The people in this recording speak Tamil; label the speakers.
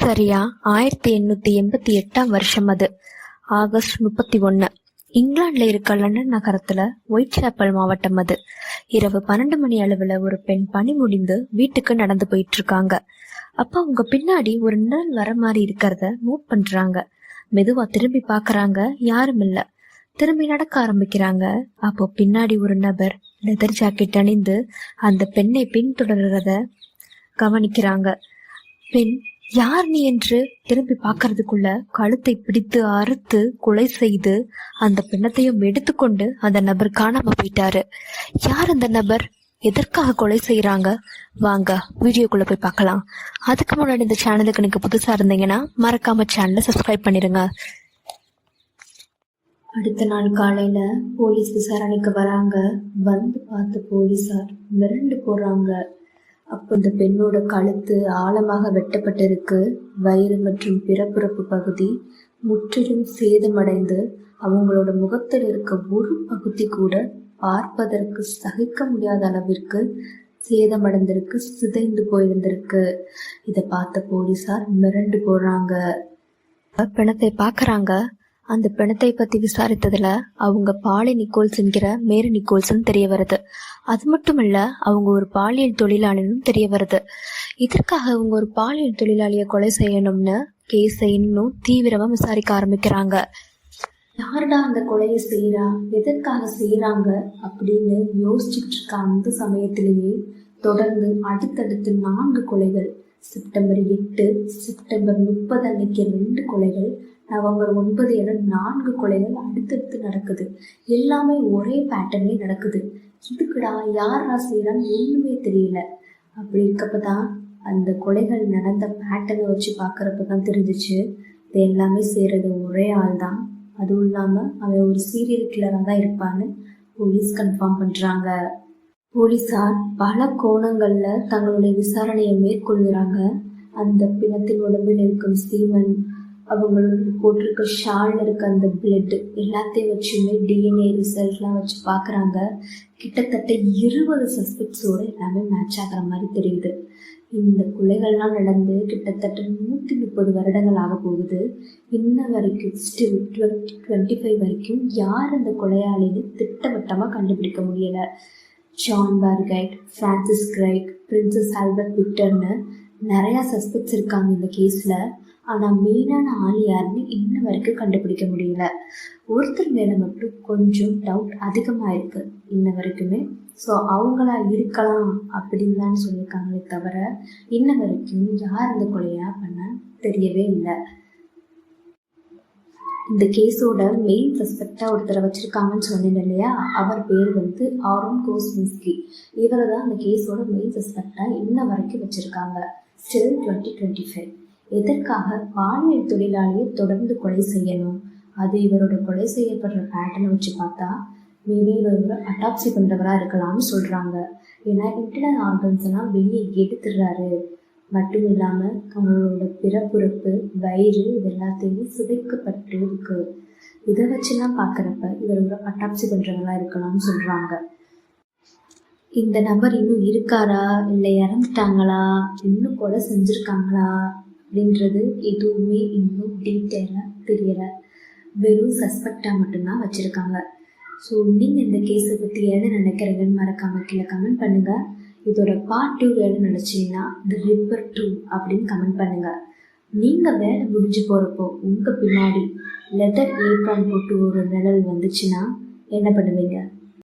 Speaker 1: சரியா 1888 அது. ஆகஸ்ட் 31. இங்கிலாந்துல இருக்க லண்டன் நகரத்துல ஒயிட் சாப்பல் மாவட்டம் அது. இரவு 12 மணி அளவுல ஒரு பெண் பணி முடிந்து வீட்டுக்கு நடந்து போயிட்டு இருக்காங்க. அப்ப அவங்க பின்னாடி ஒரு நிழல் வர மாதிரி இருக்கிறத நோட் பண்றாங்க. மெதுவா திரும்பி பாக்குறாங்க, யாரும் இல்ல. திரும்பி நடக்க ஆரம்பிக்கிறாங்க. அப்போ பின்னாடி ஒரு நபர் லெதர் ஜாக்கெட் அணிந்து அந்த பெண்ணை பின்தொடர்றத கவனிக்கிறாங்க. பெண் யார் நீ என்று திரும்பி பார்க்கறதுக்குள்ள கழுத்தை பிடித்து அறுத்து கொலை செய்து அந்த பிணத்தையும் எடுத்துக்கொண்டு அந்த நபர் காணாம போயிட்டாரு. யார் அந்த நபர், எதற்காக கொலை செய்யறாங்க, வாங்க வீடியோக்குள்ள போய் பார்க்கலாம். அதுக்கு முன்னாடி இந்த சேனலுக்கு நீங்க புதுசா இருந்தீங்கன்னா மறக்காம சேனலை சப்ஸ்கிரைப் பண்ணிருங்க. அடுத்த நாள் காலையில போலீஸ் விசாரணைக்கு வராங்க. வந்து பார்த்த போலீஸார் மிரண்டு போறாங்க. அப்போ இந்த பெண்ணோட கழுத்து ஆழமாக வெட்டப்பட்டிருக்கு. வயிறு மற்றும் பிறப்புறுப்பு பகுதி முற்றிலும் சேதமடைந்து அவங்களோட முகத்தில் இருக்க ஒரு பகுதி கூட பார்ப்பதற்கு சகிக்க முடியாத அளவிற்கு சேதமடைந்திருக்கு, சிதைந்து போயிருந்திருக்கு. இதை பார்த்த போலீஸார் மிரண்டு போறாங்க. பிணத்தை பார்க்கறாங்க. அந்த பிணத்தை பத்தி விசாரித்ததுல அவங்க பாலி நிக்கோல்ஸ் என்கிற மேரி நிக்கோல்ஸ்ன்னு தெரிய வருது. அது மட்டும் இல்ல, அவங்க ஒரு பாலியல் தொழிலாளியும் தெரிய வருது. இதற்காக அவங்க ஒரு பாலியல் தொழிலாளியை கொலை செய்யணும்னு கேஸை இன்னும் தீவிரமா விசாரிக்க ஆரம்பிக்கிறாங்க. யாருடா அந்த கொலையை செய்யறா, எதற்காக செய்யறாங்க அப்படின்னு யோசிச்சுட்டு இருக்க அந்த சமயத்திலேயே தொடர்ந்து அடுத்தடுத்து 4 கொலைகள், செப்டம்பர் 8, செப்டம்பர் 30 அன்னைக்கு 2 கொலைகள், நவம்பர் 9 என 4 கொலைகள் அடுத்தடுத்து நடக்குது. எல்லாமே ஒரே பேட்டர்னே நடக்குது. இதுக்குடா யாரா செய்யறான்னு ஒண்ணுமே தெரியல. அப்படி இருக்கப்பதான் அந்த கொலைகள் நடந்த பேட்டர்னை வச்சு பார்க்கறப்பதான் தெரிஞ்சிச்சு, இது எல்லாமே செய்யறது ஒரே ஆள் தான். அதுவும் இல்லாம அவன் ஒரு சீரியல் கில்லராக தான் இருப்பான்னு போலீஸ் கன்ஃபார்ம் பண்றாங்க. போலீஸார் பல கோணங்கள்ல தங்களுடைய விசாரணையை மேற்கொள்கிறாங்க. அந்த பிணத்தின் உடம்பில் இருக்கும் சீமன், அவங்களோட போட்டிருக்க ஷால் இருக்க அந்த பிளட் எல்லாத்தையும் வச்சுமே டிஎன்ஏ ரிசல்ட்லாம் வச்சு பார்க்குறாங்க. கிட்டத்தட்ட 20 சஸ்பெக்ட்ஸோட எல்லாமே மேட்ச் ஆகிற மாதிரி தெரியுது. இந்த கொலைகள்லாம் நடந்து கிட்டத்தட்ட 130 வருடங்கள் ஆக போகுது. இன்ன வரைக்கும் ஸ்டில் 2025 வரைக்கும் யார் அந்த கொலையாளின்னு திட்டவட்டமாக கண்டுபிடிக்க முடியலை. ஜான் பார்கைட், ஃப்ரான்சிஸ் கிரைக், பிரின்சஸ் ஆல்பர்ட் விக்டர்னு நிறையா சஸ்பெக்ட்ஸ் இருக்காங்க இந்த கேஸில். ஆனால் மெயினான ஆள் யாருன்னு இன்ன வரைக்கும் கண்டுபிடிக்க முடியல. ஒருத்தர் மேலே மட்டும் கொஞ்சம் டவுட் அதிகமாக இருக்குது இன்ன வரைக்குமே. ஸோ அவங்களா இருக்கலாம் அப்படின்னு தான் சொல்லியிருக்காங்களே தவிர இன்ன வரைக்கும் யார் இந்த கொலையா பண்ண தெரியவே இல்லை. இந்த கேஸோட மெயின் சஸ்பெக்டாக ஒருத்தரை வச்சுருக்காங்கன்னு சொன்னேன் இல்லையா, அவர் பேர் வந்து ஆரோன் கோஸ்மின்ஸ்கி. இவரை தான் இந்த கேஸோட மெயின் சஸ்பெக்டாக இன்ன வரைக்கும் வச்சுருக்காங்க. ஸ்டில் 2025. எதற்காக பாலியல் தொழிலாளியை தொடர்ந்து கொலை செய்யணும்? அது இவரோட கொலை செய்யப்படுற பேட்டர்னை வச்சு பார்த்தா மேபி இவர் ஒரு அட்டாப்சி பண்ணுறவராக இருக்கலாம்னு சொல்கிறாங்க. ஏன்னா இன்டர்னல் ஆர்கன்ஸ் எல்லாம் வெளியே எடுத்துடுறாரு. மட்டும் இல்லாமல் அவங்களோட பிறப்புறுப்பு, வயிறு இது எல்லாத்தையுமே சிதைக்கப்பட்டு இருக்கு. இதை வச்சுலாம் பார்க்குறப்ப இவர் ஒரு அட்டாப்சி பண்ணுறவராக இருக்கலாம்னு சொல்கிறாங்க. இந்த நபர் இன்னும் இருக்காரா, இல்லை இறந்துட்டாங்களா, இன்னும் கொலை செஞ்சுருக்காங்களா அப்படின்றது எதுவுமே இன்னும் டீட்டெயிலாக தெரியலை. வெறும் சஸ்பெக்டாக மட்டும்தான் வச்சுருக்காங்க. ஸோ நீங்கள் இந்த கேஸை பற்றி என்ன நினைக்கிறீங்கன்னு மறக்காமல் கீழே கமெண்ட் பண்ணுங்கள். இதோட பார்ட் 2 வேணும்னு நினச்சிங்கன்னா தி ரிப்பர் 2 அப்படின்னு கமெண்ட் பண்ணுங்கள். நீங்கள் வேலை முடிஞ்சு போகிறப்போ உங்கள் பின்னாடி லெதர் ஏப்ரான் போட்டு ஒரு நிழல் வந்துச்சுன்னா என்ன பண்ணுவீங்க?